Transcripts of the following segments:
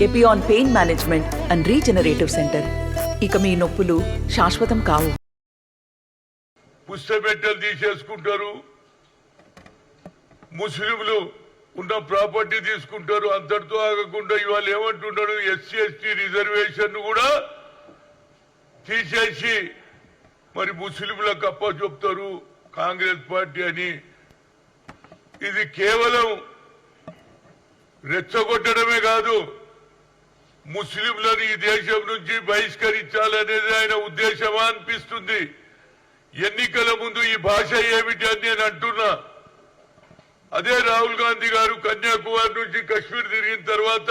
Epione pain management and regenerative centre. ఇక మీ నొప్పులు శాశ్వతం కావు. పుస్తమెట్టలు తీసేసుకుంటారు, ముస్లింలు ఉన్న ప్రాపర్టీ తీసుకుంటారు. అంతటితో ఆగకుండా ఇవాళ ఏమంటున్నారు, ఎస్సీ ఎస్టీ రిజర్వేషన్ కూడా తీసేసి మరి ముస్లింలకు అప్పచెప్తారు కాంగ్రెస్ పార్టీ అని. ఇది కేవలం రెచ్చగొట్టడమే కాదు, ముస్లింలను ఈ దేశం నుంచి బహిష్కరించాలనేది ఆయన ఉద్దేశమా అనిపిస్తుంది. ఎన్నికల ముందు ఈ భాష ఏమిటి అని నేను అంటున్నా. అదే రాహుల్ గాంధీ గారు కన్యాకుమారి నుంచి కశ్మీర్ తిరిగిన తర్వాత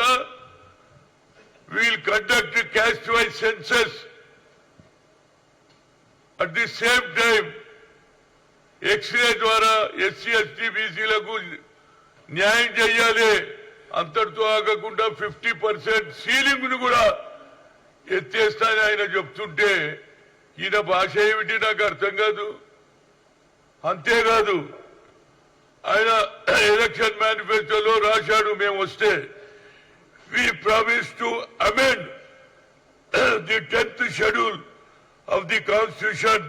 we'll conduct caste wise census, at the same time x ray ద్వారా ఎస్సీ ఎస్టీ బీసీలకు న్యాయం చేయాలి. అంతటితో ఆగకుండా 50% సీలింగ్ ను కూడా ఎత్తేస్తానని ఆయన చెప్తుంటే ఈయన భాష ఏమిటి నాకు అర్థం కాదు. అంతేకాదు ఆయన ఎలక్షన్ మేనిఫెస్టోలో రాశాడు, మేము వస్తే we promise to amend the 10th schedule of the constitution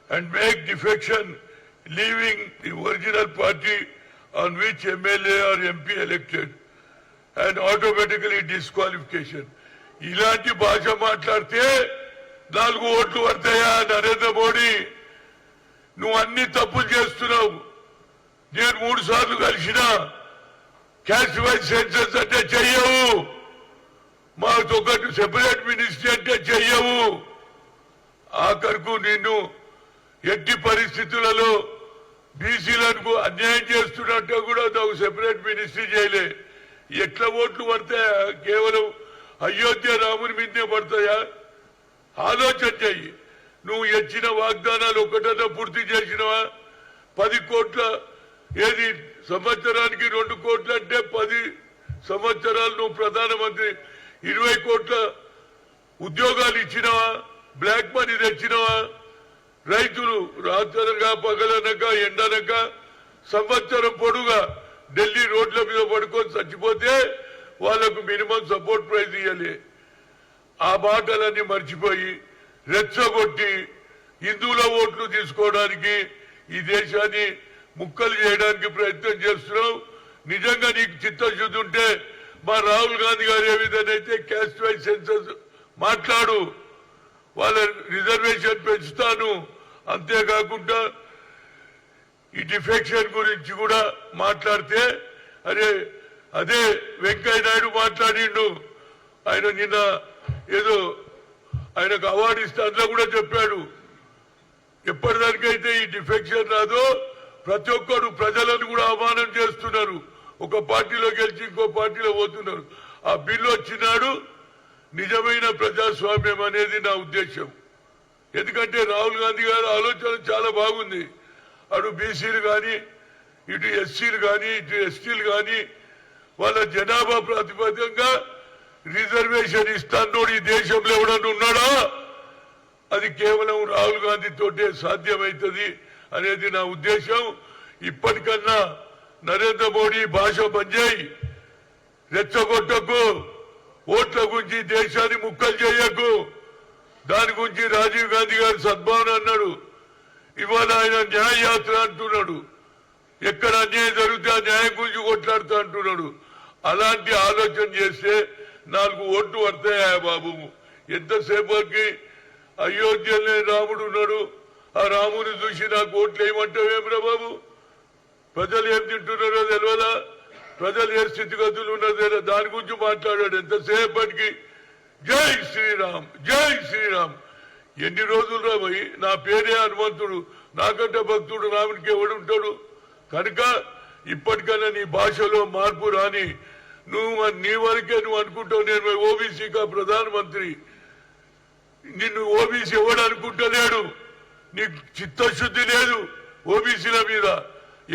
and make defection leaving the original party on which MLA or MP elected and automatically disqualification. ఇలాంటి భాష మాట్లాడితే 4 ఓట్లు పడతాయా? నరేంద్ర మోడీ, నువ్వు అన్ని తప్పులు చేస్తున్నావు. నేను 3 సార్లు కలిసినా క్యాస్ట్ వైజ్ సెన్సస్ అంటే చెయ్యవు, మాకు ఒకటి సెపరేట్ మినిస్ట్రీ అంటే చెయ్యవు. ఆఖరుకు నిన్ను ఎట్టి పరిస్థితులలో బీసీలకు అన్యాయం చేస్తున్నట్టు కూడా ఒక సెపరేట్ మినిస్ట్రీ చేయలే. ఎట్లా ఓట్లు పడతాయా? కేవలం అయోధ్య రాముని మీదే పడతాయా? ఆలోచన చెయ్యి. నువ్వు ఇచ్చిన వాగ్దానాలు ఒకటన్నా పూర్తి చేసినవా? 10 కోట్ల ఏది సంవత్సరానికి 2 కోట్లు అంటే 10 సంవత్సరాలు నువ్వు ప్రధానమంత్రి 20 కోట్ల ఉద్యోగాలు ఇచ్చినవా? బ్లాక్ మనీ తెచ్చినవా? రైతులు రాత్రనక పగలనక ఎండనక సంవత్సరం పొడుగా ఢిల్లీ రోడ్ల మీద పడుకొని చచ్చిపోతే వాళ్లకు మినిమం సపోర్ట్ ప్రైజ్ ఇవ్వాలి. ఆ మాటలన్నీ మర్చిపోయి రెచ్చగొట్టి హిందువుల ఓట్లు తీసుకోవడానికి ఈ దేశాన్ని ముక్కలు చేయడానికి ప్రయత్నం చేస్తున్నావు. నిజంగా నీకు చిత్తశుద్ధి ఉంటే మా రాహుల్ గాంధీ గారు ఏ విధంగా అయితే క్యాస్ట్ వైజ్ సెన్సస్ మాట్లాడు, వాళ్ళ రిజర్వేషన్ పెంచుతాను. అంతేకాకుండా ఈ డిఫెక్షన్ గురించి కూడా మాట్లాడితే అదే వెంకయ్య నాయుడు మాట్లాడిండు. ఆయన నిన్న ఏదో ఆయనకు అవార్డు ఇస్తే అందులో కూడా చెప్పాడు, ఎప్పటిదానికైతే ఈ డిఫెక్షన్ రాదో ప్రతి ఒక్కరు ప్రజలను కూడా అవమానం చేస్తున్నారు. ఒక పార్టీలో గెలిచి ఇంకో పార్టీలో పోతున్నారు. ఆ బిల్లు వచ్చినాడు నిజమైన ప్రజాస్వామ్యం అనేది నా ఉద్దేశం. ఎందుకంటే రాహుల్ గాంధీ గారి ఆలోచన చాలా బాగుంది. అటు బీసీలు కానీ, ఇటు ఎస్సీలు కానీ, ఇటు ఎస్టీలు కానీ వాళ్ళ జనాభా ప్రాతిపదికంగా రిజర్వేషన్ ఇస్తానోడు ఈ దేశంలో ఎవడన్నా ఉన్నాడా? అది కేవలం రాహుల్ గాంధీ తోటే సాధ్యమవుతుంది అనేది నా ఉద్దేశం. ఇప్పటికన్నా నరేంద్ర మోడీ భాష బంద్ చేయి, రెచ్చగొట్టకు, ఓట్ల గురించి దేశాన్ని ముక్కలు చేయకు. దాని గురించి రాజీవ్ గాంధీ గారు సద్భావన అన్నాడు. ఇవాళ ఆయన న్యాయ యాత్ర అంటున్నాడు. ఎక్కడ అన్యాయం జరిగితే ఆ న్యాయం గురించి కొట్లాడుతూ అంటున్నాడు. అలాంటి ఆలోచన చేస్తే 4 ఓట్లు పడతాయా బాబు? ఎంతసేపటికి అయోధ్యలో రాముడు ఉన్నాడు, ఆ రాముని చూసి నాకు ఓట్లు వేయమంటావేమిరా బాబు? ప్రజలు ఏం తింటున్నారో తెలియదా? ప్రజలు ఏ స్థితిగతులు ఉన్నదో దాని గురించి మాట్లాడాడు. ఎంతసేపటికి జై శ్రీరామ్ జై శ్రీరామ్. ఎన్ని రోజులు రా పోయి, నా పేరే హనుమంతుడు, నాకంటే భక్తుడు రామునికి ఎవడుంటాడు? కనుక ఇప్పటికైనా నీ భాషలో మార్పు రాని. నువ్వు నీ వరకే నువ్వు అనుకుంటావు నేను ఓబీసీగా ప్రధానమంత్రి. నిన్ను ఓబీసీ ఎవడు అనుకుంటలేడు. నీకు చిత్తశుద్ధి లేదు ఓబీసీల మీద.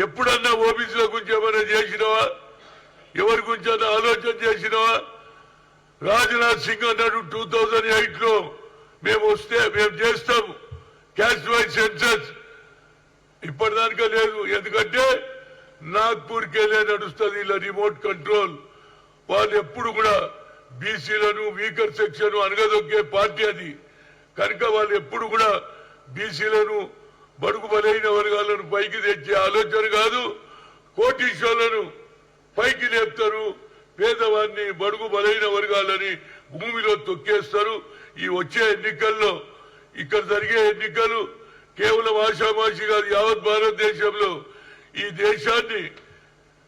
ఎప్పుడన్నా ఓబీసీల గురించి ఏమైనా చేసినవా? ఎవరి గురించి అన్నా ఆలోచన చేసినవా? రాజ్నాథ్ సింగ్ అన్నాడు 2008లో మేము వస్తే మేము చేస్తాం క్యాస్ట్ వైజ్ సెన్సస్. ఇప్పటిదానికే లేదు. ఎందుకంటే నాగ్పూర్కి వెళ్ళే నడుస్తుంది ఇలా రిమోట్ కంట్రోల్. వాళ్ళు ఎప్పుడు కూడా బీసీలను వీకర్ సెక్షన్ అనగదొక్కే పార్టీ అది. కనుక వాళ్ళు ఎప్పుడు కూడా బీసీలను బడుగు బలైన వర్గాలను పైకి తెచ్చే ఆలోచన కాదు. కోటీశ్వరులను పైకి లేపుతారు, పేదవాన్ని బడుగు బలైన వర్గాలని భూమిలో తొక్కేస్తారు. ఈ వచ్చే ఎన్నికల్లో ఇక్కడ జరిగే ఎన్నికలు కేవలం ఆషామాషి కాదు. యావత్ భారతదేశంలో ఈ దేశాన్ని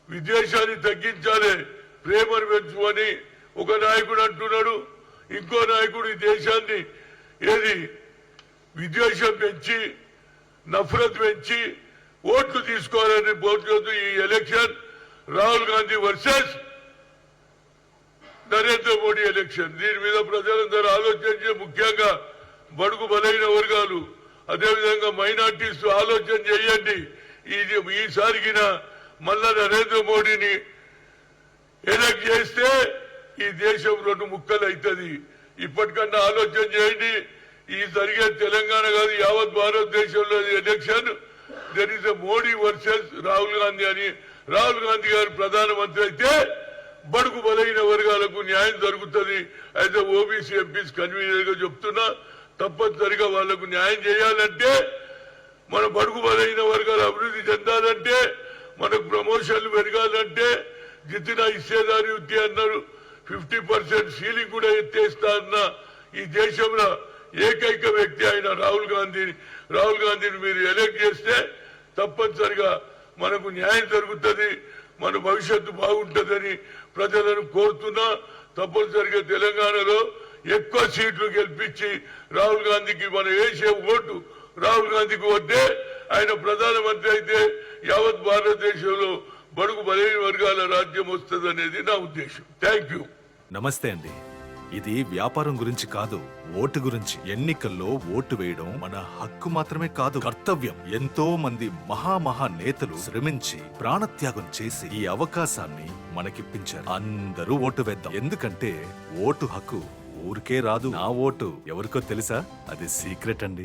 విద్వేషాన్ని తగ్గించాలి, ప్రేమను పెంచుకొని ఒక నాయకుడు అంటున్నాడు. ఇంకో నాయకుడు ఈ దేశాన్ని విద్వేషం పెంచి నఫరత్ పెంచి ఓట్లు తీసుకోవాలని పోతుంది. ఈ election Rahul Gandhi versus Narendra Modi election. దీని మీద ప్రజలందరూ ఆలోచించి, ముఖ్యంగా బడుగు బలైన వర్గాలు, అదేవిధంగా మైనార్టీస్ ఆలోచన చేయండి. ఈసారికిన మళ్ళా నరేంద్ర మోడీని ఎలక్ట్ చేస్తే ఈ దేశం రెండు ముక్కలు అవుతుంది. ఇప్పటికన్నా ఆలోచన చేయండి. ఈ జరిగే తెలంగాణ కాదు, యావత్ భారతదేశంలో election there is Modi versus Rahul Gandhi అని. రాహుల్ గాంధీ గారు ప్రధానమంత్రి అయితే బడుగు బలైన వర్గాలకు న్యాయం జరుగుతుంది. అయితే ఓబీసీ ఎంపీస్ కన్వీనర్ గా చెప్తున్నా, తప్పనిసరిగా వాళ్లకు న్యాయం చేయాలంటే, మన బడుగు బలైన వర్గాలు అభివృద్ధి చెందాలంటే, మనకు ప్రమోషన్లు పెరగాలంటే జితిన ఇచ్చేదాని ఉత్తి అన్నారు. 50% సీలింగ్ కూడా ఎత్తేస్తా అన్న ఈ దేశంలో ఏకైక వ్యక్తి ఆయన రాహుల్ గాంధీని మీరు ఎలక్ట్ చేస్తే తప్పనిసరిగా మనకు న్యాయం జరుగుతుంది, మన భవిష్యత్తు బాగుంటుందని ప్రజలను కోరుతున్నా. తప్పనిసరిగా తెలంగాణలో ఎక్కువ సీట్లు గెలిపించి రాహుల్ గాంధీకి మనం వేసే ఓటు రాహుల్ గాంధీకి వద్దే ఆయన ప్రధానమంత్రి అయితే యావత్ భారతదేశంలో బడుగు బలైన వర్గాల రాజ్యం వస్తుందనేది నా ఉద్దేశం. Thank you. నమస్తే అండి. ఇది వ్యాపారం గురించి కాదు, ఓటు గురించి. ఎన్నికల్లో ఓటు వేయడం మన హక్కు మాత్రమే కాదు, కర్తవ్యం. ఎంతో మంది మహా నేతలు శ్రమించి ప్రాణత్యాగం చేసి ఈ అవకాశాన్ని మనకిప్పించారు. అందరూ ఓటు వేద్దాం. ఎందుకంటే ఓటు హక్కు ఊరికే రాదు. నా ఓటు ఎవరికో తెలుసా? అది సీక్రెట్ అండి.